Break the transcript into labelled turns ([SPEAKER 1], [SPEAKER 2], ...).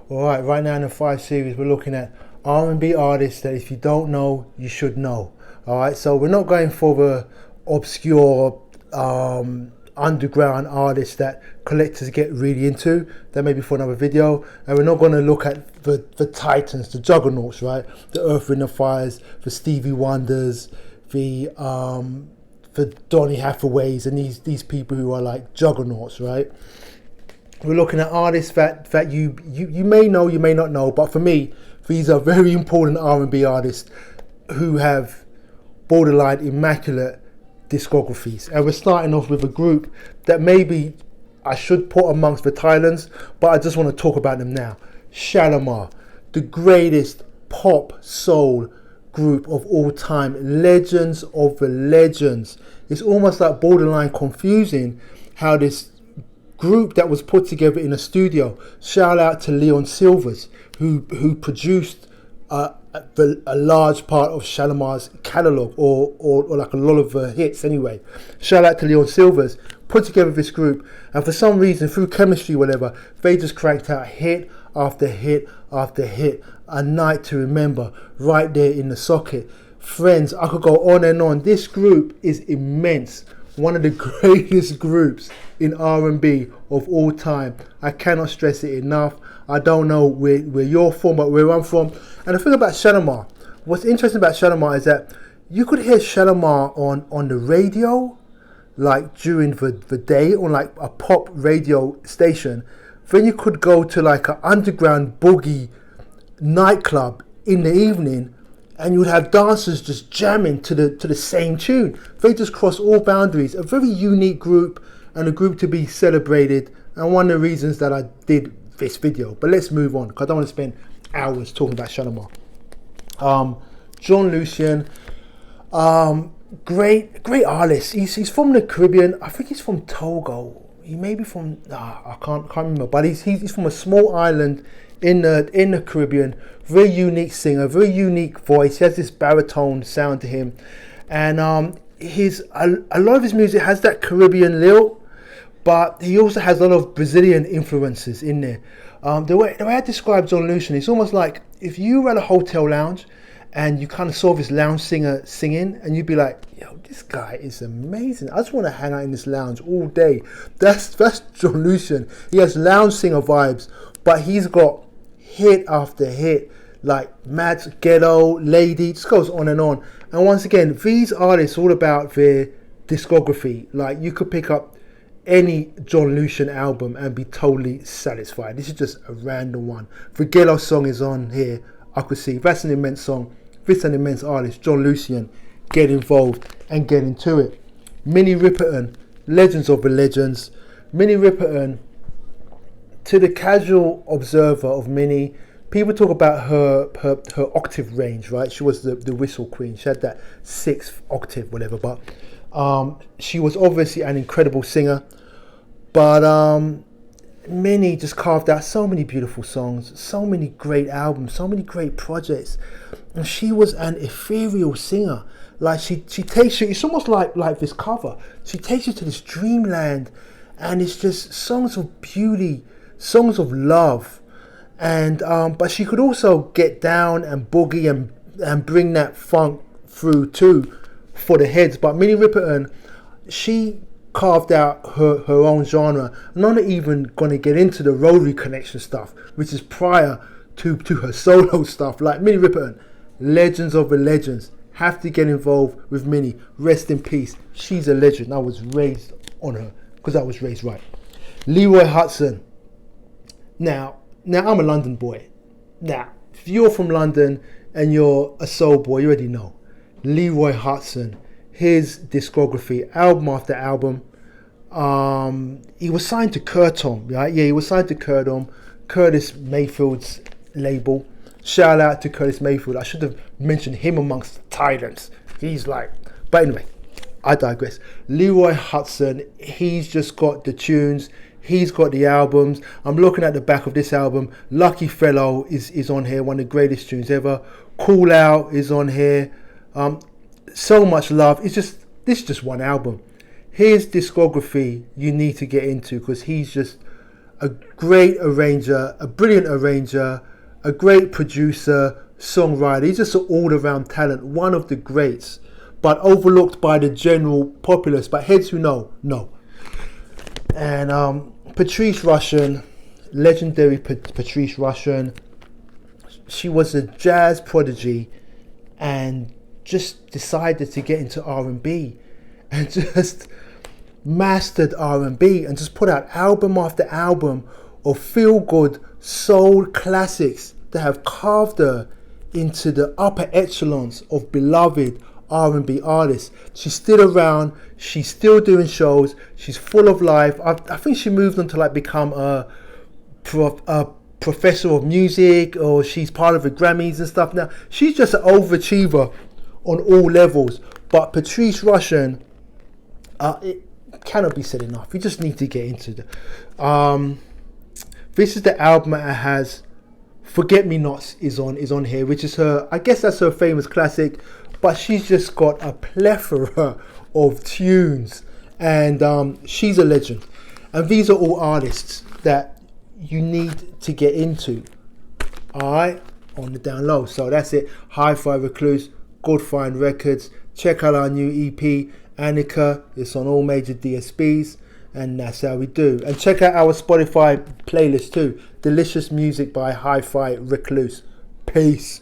[SPEAKER 1] Alright, right now in the 5 series, we're looking at R&B artists that if you don't know, you should know. Alright, so we're not going for the obscure underground artists that collectors get really into. That may be for another video. And we're not going to look at the titans, the juggernauts, right? The Earth, Wind and Fires, the Stevie Wonders, the Donny Hathaways, and these people who are like juggernauts, right? We're looking at artists that you may know, you may not know, but for me, these are very important R&B artists who have borderline immaculate discographies. And we're starting off with a group that maybe I should put amongst the Thailands, but I just want to talk about them now. Shalimar, the greatest pop soul group of all time, legends of the legends. It's almost like borderline confusing how this group that was put together in a studio. Shout out to Leon Silvers, who produced a large part of Shalimar's catalogue, or like a lot of hits anyway. Shout out to Leon Silvers, put together this group, and for some reason, through chemistry, whatever, they just cranked out hit after hit after hit. A Night to Remember, right there in the socket. Friends, I could go on and on. This group is immense. One of the greatest groups in R&B of all time. I cannot stress it enough. I don't know where you're from, but where I'm from. And the thing about Shalimar, what's interesting about Shalimar is that you could hear Shalimar on the radio, like during the day, on like a pop radio station. Then you could go to like an underground boogie nightclub in the evening, and you would have dancers just jamming to the same tune. They just cross all boundaries. A very unique group, and a group to be celebrated, and one of the reasons that I did this video. But let's move on, because I don't want to spend hours talking about Shalimar. John Lucien, great artist. He's from the Caribbean. I think he's from Togo. He may be from I can't remember, but he's from a small island in the Caribbean. Very unique singer, very unique voice. He has this baritone sound to him, and a lot of his music has that Caribbean lilt, but he also has a lot of Brazilian influences in there. The way I describe John Lucien, it's almost like if you were at a hotel lounge and you kind of saw this lounge singer singing, and you'd be like, yo, this guy is amazing. I just want to hang out in this lounge all day. That's John Lucien. He has lounge singer vibes, but he's got hit after hit, like Mad Ghetto, Lady, just goes on and on. And once again, these artists, all about their discography. Like, you could pick up any John Lucien album and be totally satisfied. This is just a random one. The Ghetto song is on here. I could see that's an immense song. This is an immense artist. John Lucien, get involved and get into it. Minnie Riperton, legends of the legends. Minnie Riperton, to the casual observer of Minnie, people talk about her octave range, right? She was the whistle queen. She had that 6th octave, whatever. But she was obviously an incredible singer. But Minnie just carved out so many beautiful songs, so many great albums, so many great projects. And she was an ethereal singer. Like, she takes you, it's almost like this cover. She takes you to this dreamland, and it's just songs of beauty, songs of love. And but she could also get down and boogie and bring that funk through too for the heads. But Minnie Riperton, she carved out her own genre. I'm not even going to get into the Rotary Connection stuff, which is prior to her solo stuff. Like, Minnie Riperton, legends of the legends. Have to get involved with Minnie. Rest in peace. She's a legend. I was raised on her because I was raised right. Leroy Hudson. Now I'm a London boy. Now, if you're from London and you're a soul boy, you already know. Leroy Hudson, his discography, album after album. He was signed to Curtom, right? Yeah, he was signed to Curtom, Curtis Mayfield's label. Shout out to Curtis Mayfield. I should have mentioned him amongst the Titans. He's like, but anyway, I digress. Leroy Hudson, he's just got the tunes. He's got the albums. I'm looking at the back of this album. Lucky Fellow is on here, one of the greatest tunes ever. Cool Out is on here. So Much Love. This is just one album. His discography you need to get into, because he's just a great arranger, a brilliant arranger, a great producer, songwriter. He's just an all-around talent, one of the greats, but overlooked by the general populace. But heads who know, know. And Patrice Rushen, legendary Patrice Rushen, she was a jazz prodigy and just decided to get into R&B and just mastered R&B and just put out album after album of feel-good soul classics that have carved her into the upper echelons of beloved R&B artists. She's still around, she's still doing shows, she's full of life. I think she moved on to like become a professor of music, or she's part of the Grammys and stuff now. She's just an overachiever on all levels. But Patrice Rushen, it cannot be said enough. You just need to get into it. This is the album that has Forget Me Nots is on here, which is her, I guess that's her famous classic, but she's just got a plethora of tunes, and she's a legend. And these are all artists that you need to get into, alright, on the down low. So that's it. Hi-Fi Recluse, Good Fine Records. Check out our new EP, Annika. It's on all major DSPs, and that's how we do. And check out our Spotify playlist too. Delicious music by Hi-Fi Recluse. Peace.